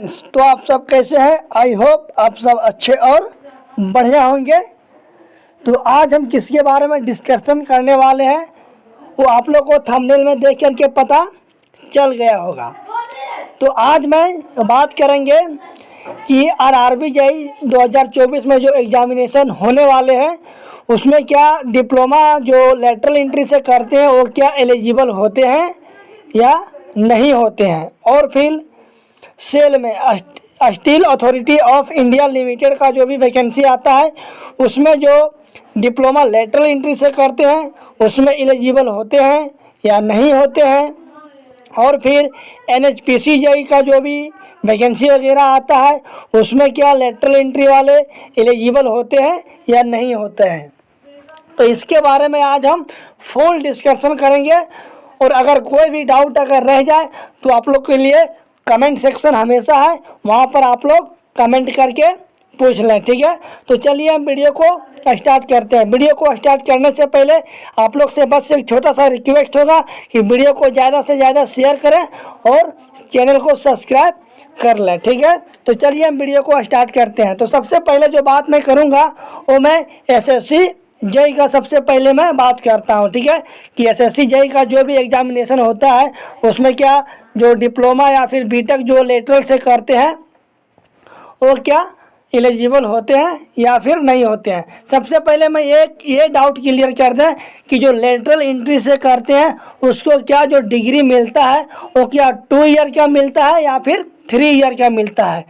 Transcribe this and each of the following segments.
तो आप सब कैसे हैं? आई होप आप सब अच्छे और बढ़िया होंगे। तो आज हम किसके बारे में डिस्कशन करने वाले हैं वो आप लोग को थंबनेल में देख करके पता चल गया होगा। तो आज मैं बात करेंगे कि आरआरबी जेईई 2024 में जो एग्जामिनेशन होने वाले हैं उसमें क्या डिप्लोमा जो लेटरल एंट्री से करते हैं वो क्या एलिजिबल होते हैं या नहीं होते हैं। और फिर सेल में steel authority of India limited का जो भी वैकेंसी आता है उसमें जो डिप्लोमा लेटरल एंट्री से करते हैं उसमें एलिजिबल होते हैं या नहीं होते हैं। और फिर एनएचपीसी जेईई का जो भी वैकेंसी वगैरह आता है उसमें क्या लेटरल एंट्री वाले एलिजिबल होते हैं या नहीं होते हैं। तो इसके बारे में आज हम फुल डिस्कशन करेंगे। और अगर कोई भी डाउट अगर रह जाए तो आप लोग के लिए कमेंट सेक्शन हमेशा है, वहाँ पर आप लोग कमेंट करके पूछ लें, ठीक है। तो चलिए हम वीडियो को स्टार्ट करते हैं। वीडियो को स्टार्ट करने से पहले आप लोग से बस एक छोटा सा रिक्वेस्ट होगा कि वीडियो को ज़्यादा से ज़्यादा शेयर करें और चैनल को सब्सक्राइब कर लें, ठीक है। तो चलिए हम वीडियो को स्टार्ट करते हैं। तो सबसे पहले जो बात मैं करूँगा वो मैं एसएससी जेईई का सबसे पहले मैं बात करता हूं, ठीक है, कि एसएससी जेईई का जो भी एग्जामिनेशन होता है उसमें क्या जो डिप्लोमा या फिर बीटेक जो लेटरल से करते हैं वो क्या एलिजिबल होते हैं या फिर नहीं होते हैं। सबसे पहले मैं ये डाउट क्लियर कर दें कि जो लेटरल एंट्री से करते हैं उसको क्या जो डिग्री मिलता है वो क्या 2 ईयर का मिलता है या फिर 3 ईयर का मिलता है।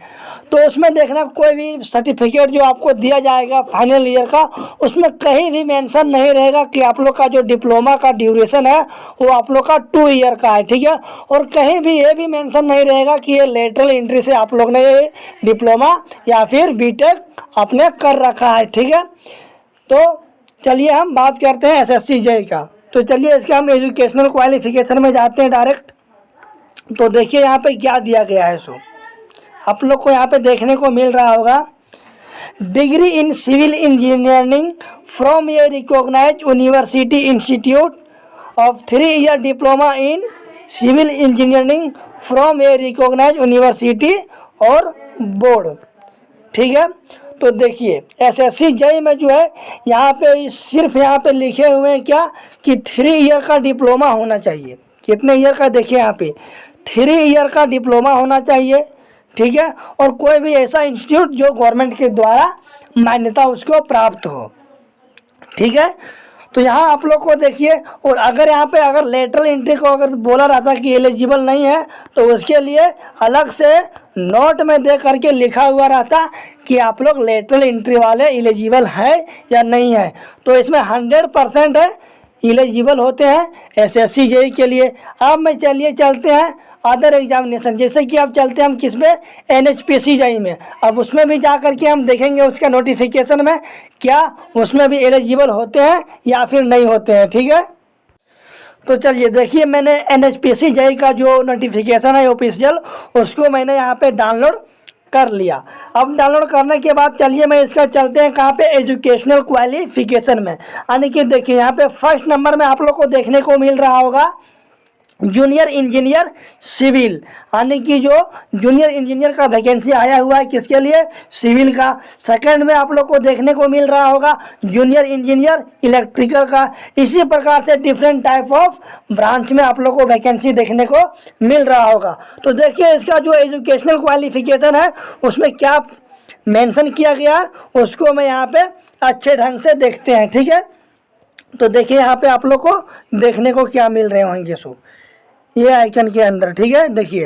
तो उसमें देखना कोई भी सर्टिफिकेट जो आपको दिया जाएगा फाइनल ईयर का उसमें कहीं भी मेंशन नहीं रहेगा कि आप लोग का जो डिप्लोमा का ड्यूरेशन है वो आप लोग का 2 ईयर का है, ठीक है। और कहीं भी ये भी मेंशन नहीं रहेगा कि ये लेटरल एंट्री से आप लोग ने ये डिप्लोमा या फिर बीटेक आपने कर रखा है, ठीक है। तो चलिए हम बात करते हैं एसएससी जेईई का। तो चलिए इसका हम एजुकेशनल क्वालिफिकेशन में जाते हैं डायरेक्ट। तो देखिए यहाँ पे क्या दिया गया है। सो आप लोग को यहाँ पे देखने को मिल रहा होगा degree in civil engineering from a recognised university institute of 3 year diploma in civil engineering from a recognised university और बोर्ड, ठीक है। तो देखिए एसएससी जेईई में जो है यहाँ पे सिर्फ यहाँ पे लिखे हुए हैं क्या कि 3 ईयर का डिप्लोमा होना चाहिए। कितने ईयर का देखिए यहाँ पे 3 ईयर का डिप्लोमा होना चाहिए, ठीक है। और कोई भी ऐसा इंस्टीट्यूट जो गवर्नमेंट के द्वारा मान्यता उसको प्राप्त हो, ठीक है। तो यहाँ आप लोग को देखिए। और अगर यहाँ पे अगर लेटरल एंट्री को अगर बोला रहता कि एलिजिबल नहीं है तो उसके लिए अलग से नोट में दे करके लिखा हुआ रहता कि आप लोग लेटरल एंट्री वाले एलिजिबल है या नहीं है। तो इसमें 100% है एलिजिबल होते हैं एसएससी जेईई के लिए। अब मैं चलिए चलते हैं अदर एग्जामिनेशन, जैसे कि अब चलते हैं हम किस में एनएचपीसी जेईई में। अब उसमें भी जा करके हम देखेंगे उसका नोटिफिकेशन में क्या उसमें भी एलिजिबल होते हैं या फिर नहीं होते हैं, ठीक है। तो चलिए देखिए मैंने एनएचपीसी जेईई का जो नोटिफिकेशन है ऑफिशियल उसको मैंने यहाँ पे डाउनलोड कर लिया। अब डाउनलोड करने के बाद चलिए मैं इसका चलते हैं कहाँ पे एजुकेशनल क्वालिफिकेशन में। यानी कि देखिए यहाँ पे फर्स्ट नंबर में आप लोग को देखने को मिल रहा होगा जूनियर इंजीनियर सिविल, यानी कि जो जूनियर इंजीनियर का वैकेंसी आया हुआ है किसके लिए, सिविल का। सेकंड में आप लोग को देखने को मिल रहा होगा जूनियर इंजीनियर इलेक्ट्रिकल का। इसी प्रकार से डिफरेंट टाइप ऑफ ब्रांच में आप लोग को वैकेंसी देखने को मिल रहा होगा। तो देखिए इसका जो एजुकेशनल क्वालिफिकेशन है उसमें क्या मेंशन किया गया उसको मैं यहाँ पे अच्छे ढंग से देखते हैं, ठीक है। तो देखिए यहाँ पे आप लोग को देखने को क्या मिल रहे होंगे। सो ये आइकन के अंदर, ठीक है, देखिए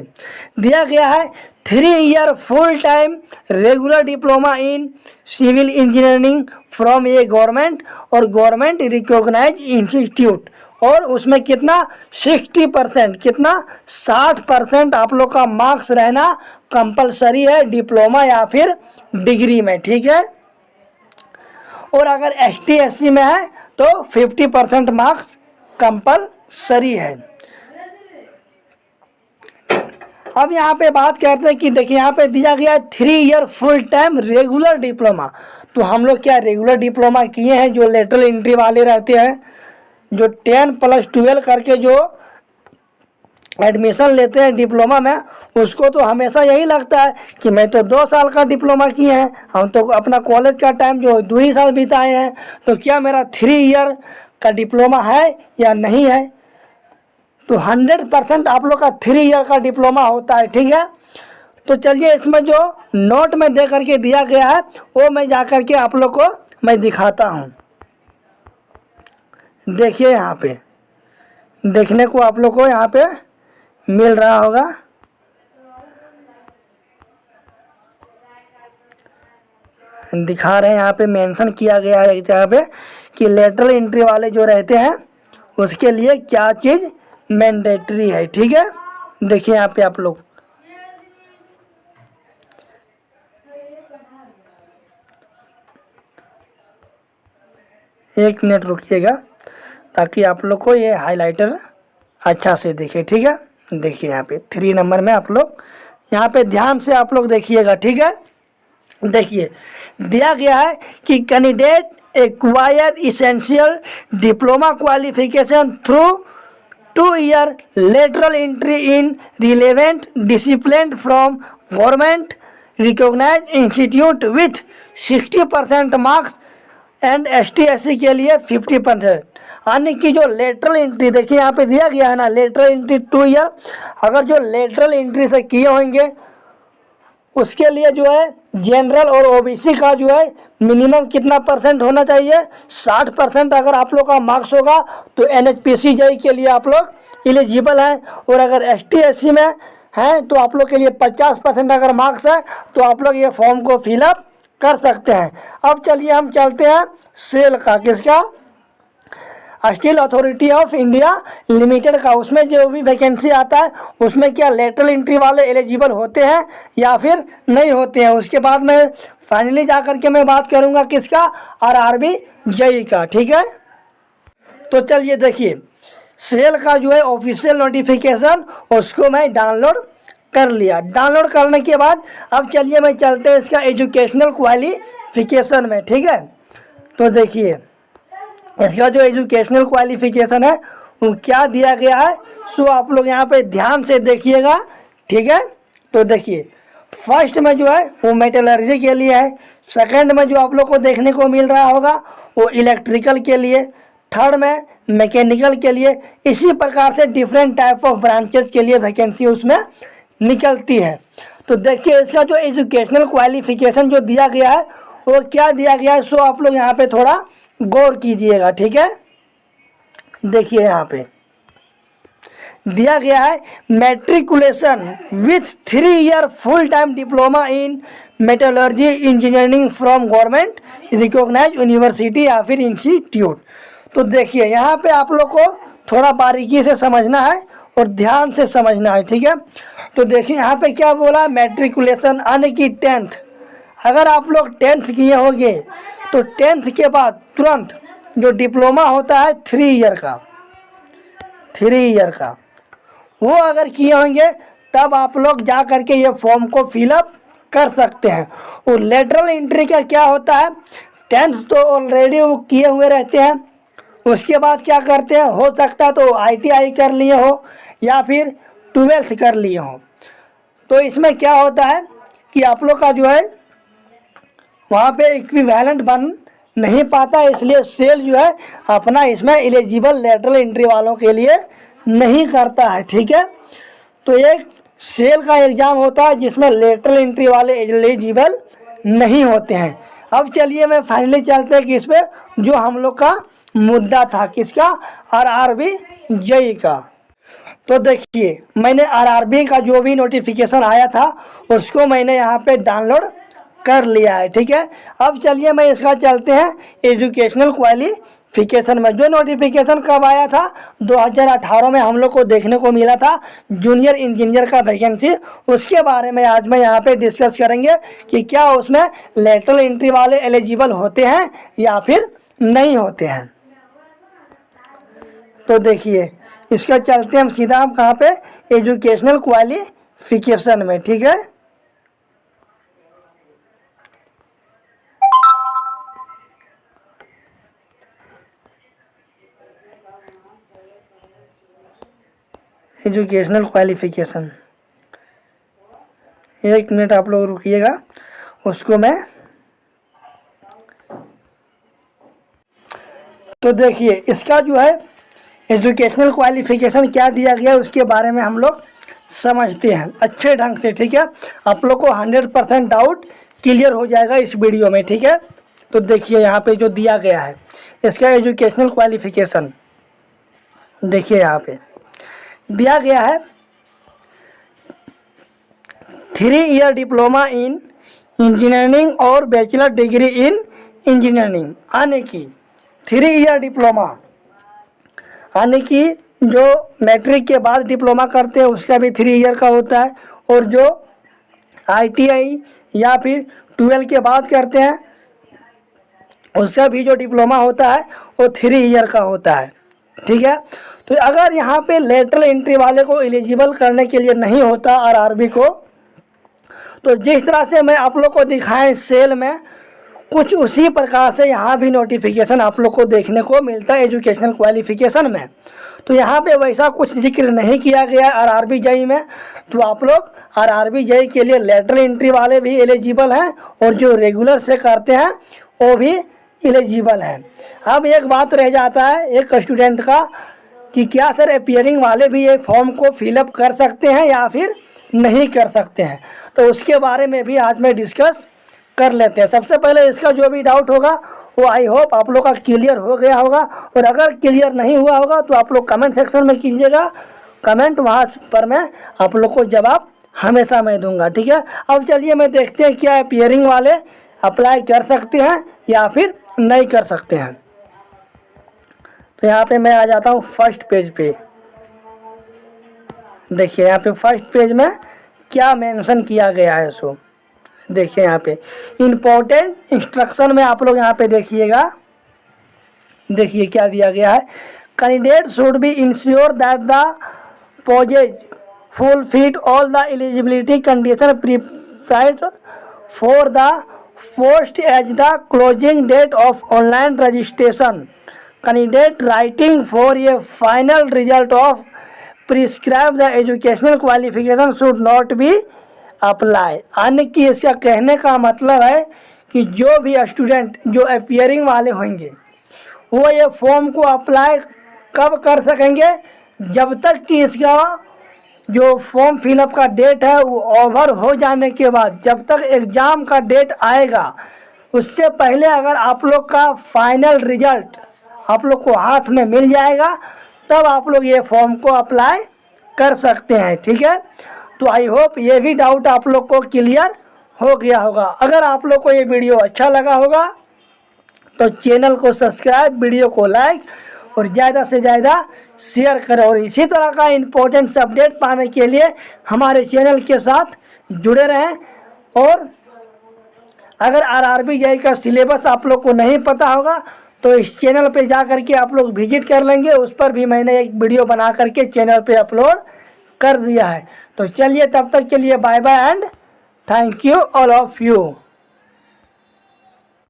दिया गया है 3 year full time regular diploma in civil engineering from a government और गवर्नमेंट रिकॉग्नाइज्ड इंस्टीट्यूट। और उसमें कितना 60%, कितना 60% आप लोग का मार्क्स रहना कंपलसरी है डिप्लोमा या फिर डिग्री में, ठीक है। और अगर एसटी एससी में है तो 50% मार्क्स कंपलसरी है। अब यहाँ पे बात करते हैं कि देखिए यहाँ पे दिया गया है 3 year full time regular diploma. तो हम लोग क्या रेगुलर डिप्लोमा किए हैं जो लेटरल एंट्री वाले रहते हैं जो 10 + 12 करके जो एडमिशन लेते हैं डिप्लोमा में, उसको तो हमेशा यही लगता है कि मैं तो 2 साल का डिप्लोमा किए हैं, हम तो अपना कॉलेज का टाइम जो 2 ही साल बिताए हैं, तो क्या मेरा 3 ईयर का डिप्लोमा है या नहीं है। तो 100% आप लोग का 3 ईयर का डिप्लोमा होता है, ठीक है। तो चलिए इसमें जो नोट में दे करके दिया गया है वो मैं जा करके आप लोग को मैं दिखाता हूँ। देखिए यहाँ पे देखने को आप लोग को यहाँ पे मिल रहा होगा। दिखा रहे हैं यहाँ पे मेंशन किया गया है एक जगह पे कि लेटरल एंट्री वाले जो रहते हैं उसके लिए क्या चीज़ मैंडेटरी है, ठीक है। देखिए यहाँ पे आप लोग एक मिनट रुकिएगा ताकि आप लोग को ये हाइलाइटर अच्छा से दिखे, ठीक है। देखिए यहाँ पे 3 नंबर में आप लोग यहाँ पे ध्यान से आप लोग देखिएगा, ठीक है। देखिए दिया गया है कि candidate acquire essential diploma qualification through 2 year lateral entry in relevant discipline from government recognise institute with 60% marks and ST/SC के लिए 50%। यानी कि जो लेटरल एंट्री देखिए यहाँ पे दिया गया है ना, लेटरल एंट्री 2 ईयर, अगर जो लेटरल एंट्री से किए होंगे उसके लिए जो है जनरल और OBC का जो है मिनिमम कितना परसेंट होना चाहिए, 60% अगर आप लोग का मार्क्स होगा तो NHPC JEE के लिए आप लोग एलिजिबल हैं। और अगर ST/SC में हैं तो आप लोग के लिए 50% अगर मार्क्स है तो आप लोग ये फॉर्म को फिलअप कर सकते हैं। अब चलिए हम चलते हैं सेल का, किसका, steel authority of India limited का। उसमें जो भी वैकेंसी आता है उसमें क्या लेटरल एंट्री वाले एलिजिबल होते हैं या फिर नहीं होते हैं, उसके बाद मैं फाइनली जा कर के मैं बात करूंगा किसका, RRB JEE का, ठीक है। तो चलिए देखिए सेल का जो है ऑफिशियल नोटिफिकेशन उसको मैं डाउनलोड कर लिया। डाउनलोड करने के बाद अब चलिए मैं चलते हैं इसका एजुकेशनल क्वालिफिकेशन में, ठीक है। तो देखिए इसका जो एजुकेशनल क्वालिफिकेशन है वो क्या दिया गया है, सो आप लोग यहाँ पे ध्यान से देखिएगा, ठीक है। तो देखिए फर्स्ट में जो है वो मेटलर्जी के लिए है, सेकंड में जो आप लोग को देखने को मिल रहा होगा वो इलेक्ट्रिकल के लिए, थर्ड में मैकेनिकल के लिए, इसी प्रकार से डिफरेंट टाइप ऑफ ब्रांचेस के लिए वैकेंसी उसमें निकलती है। तो देखिए इसका जो एजुकेशनल क्वालिफिकेशन जो दिया गया है वो क्या दिया गया है, सो आप लोग यहाँ पे थोड़ा गौर कीजिएगा, ठीक है। देखिए यहाँ पे दिया गया है matriculation with 3 year full time diploma in metallurgy engineering from government recognise university या फिर इंस्टीट्यूट। तो देखिए यहाँ पे आप लोग को थोड़ा बारीकी से समझना है और ध्यान से समझना है, ठीक है। तो देखिए यहाँ पे क्या बोला, मैट्रिकुलेशन यानी कि 10th, अगर आप लोग 10th किए होंगे तो 10th के बाद तुरंत जो डिप्लोमा होता है 3 ईयर का वो अगर किए होंगे तब आप लोग जा करके ये फॉर्म को फिलअप कर सकते हैं। और लेटरल एंट्री का क्या होता है, 10th तो ऑलरेडी वो किए हुए रहते हैं, उसके बाद क्या करते हैं, हो सकता है तो ITI कर लिए हो या फिर 12th कर लिए हो। तो इसमें क्या होता है कि आप लोग का जो है वहाँ पे इक्विवेलेंट बन नहीं पाता, इसलिए सेल जो है अपना इसमें एलिजिबल लेटरल एंट्री वालों के लिए नहीं करता है, ठीक है। तो एक सेल का एग्ज़ाम होता है जिसमें लेटरल एंट्री वाले एलिजिबल नहीं होते हैं। अब चलिए मैं फाइनली चलते हैं कि इस पर जो हम लोग का मुद्दा था, किसका, RRB JEE का। तो देखिए मैंने RRB का जो भी नोटिफिकेशन आया था उसको मैंने यहाँ पे डाउनलोड कर लिया है, ठीक है। अब चलिए मैं इसका चलते हैं एजुकेशनल क्वालिफिकेशन में। जो नोटिफिकेशन कब आया था, 2018 में हम लोग को देखने को मिला था जूनियर इंजीनियर का वैकेंसी, उसके बारे में आज मैं यहाँ पे डिस्कस करेंगे कि क्या उसमें लेटरल एंट्री वाले एलिजिबल होते हैं या फिर नहीं होते हैं। तो देखिए इसका चलते हम सीधा हम कहाँ पे, एजुकेशनल क्वालिफिकेशन में, ठीक है। एजुकेशनल क्वालिफिकेशन, 1 मिनट आप लोग रुकिएगा, उसको मैं, तो देखिए इसका जो है एजुकेशनल क्वालिफिकेशन क्या दिया गया है उसके बारे में हम लोग समझते हैं अच्छे ढंग से, ठीक है। आप लोग को 100% डाउट क्लियर हो जाएगा इस वीडियो में, ठीक है। तो देखिए यहाँ पे जो दिया गया है इसका एजुकेशनल क्वालिफिकेशन, देखिए यहाँ पे दिया गया है 3 ईयर डिप्लोमा इन इंजीनियरिंग और बैचलर डिग्री इन इंजीनियरिंग, यानी कि 3 ईयर डिप्लोमा, यानी कि जो मैट्रिक के बाद डिप्लोमा करते हैं उसका भी 3 ईयर का होता है, और जो ITI या फिर 12 के बाद करते हैं उसका भी जो डिप्लोमा होता है वो 3 ईयर का होता है, ठीक है। तो अगर यहाँ पे लेटरल एंट्री वाले को एलिजिबल करने के लिए नहीं होता RRB को, तो जिस तरह से मैं आप लोग को दिखाएं सेल में, कुछ उसी प्रकार से यहाँ भी नोटिफिकेशन आप लोग को देखने को मिलता है एजुकेशनल क्वालिफिकेशन में। तो यहाँ पे वैसा कुछ जिक्र नहीं किया गया RRB JEE में, तो आप लोग RRB JEE के लिए लेटरल एंट्री वाले भी एलिजिबल हैं और जो रेगुलर से करते हैं वो भी एलिजिबल हैं। अब एक बात रह जाता है एक स्टूडेंट का कि क्या सर अपीयरिंग वाले भी ये फॉर्म को फिलअप कर सकते हैं या फिर नहीं कर सकते हैं, तो उसके बारे में भी आज मैं डिस्कस कर लेते हैं। सबसे पहले इसका जो भी डाउट होगा वो आई होप आप लोग का क्लियर हो गया होगा, और अगर क्लियर नहीं हुआ होगा तो आप लोग कमेंट सेक्शन में कीजिएगा कमेंट, वहाँ पर मैं आप लोग को जवाब हमेशा मैं दूंगा, ठीक है। अब चलिए मैं देखते हैं क्या अपीयरिंग वाले अप्लाई कर सकते हैं या फिर नहीं कर सकते हैं। तो यहाँ पे मैं आ जाता हूँ फर्स्ट पेज पे, देखिए यहाँ पे फर्स्ट पेज में क्या मेंशन किया गया है, सो देखिए यहाँ पे इम्पोर्टेंट इंस्ट्रक्शन में आप लोग यहाँ पे देखिएगा, देखिए क्या दिया गया है। Candidate should be insure that the possess fulfil all the eligibility condition prepared for the post as the closing date of online registration. Candidate writing for a final result of prescribe the educational qualification should not be apply. यानी कि इसका कहने का मतलब है कि जो भी स्टूडेंट जो अपीयरिंग वाले होंगे वो ये फॉर्म को अप्लाई कब कर सकेंगे, जब तक कि इसका जो फॉर्म फिलअप का डेट है वो ओवर हो जाने के बाद, जब तक एग्ज़ाम का डेट आएगा उससे पहले अगर आप लोग का फाइनल रिजल्ट आप लोग को हाथ में मिल जाएगा तब आप लोग ये फॉर्म को अप्लाई कर सकते हैं, ठीक है। तो आई होप ये भी डाउट आप लोग को क्लियर हो गया होगा। अगर आप लोग को ये वीडियो अच्छा लगा होगा तो चैनल को सब्सक्राइब, वीडियो को लाइक और ज़्यादा से ज़्यादा शेयर करें, और इसी तरह का इम्पोर्टेंट अपडेट पाने के लिए हमारे चैनल के साथ जुड़े रहें। और अगर RRB JEE का सिलेबस आप लोग को नहीं पता होगा तो इस चैनल पे जा कर के आप लोग विजिट कर लेंगे, उस पर भी मैंने एक वीडियो बना करके चैनल पे अपलोड कर दिया है। तो चलिए तब तक के लिए bye bye and thank you all of you.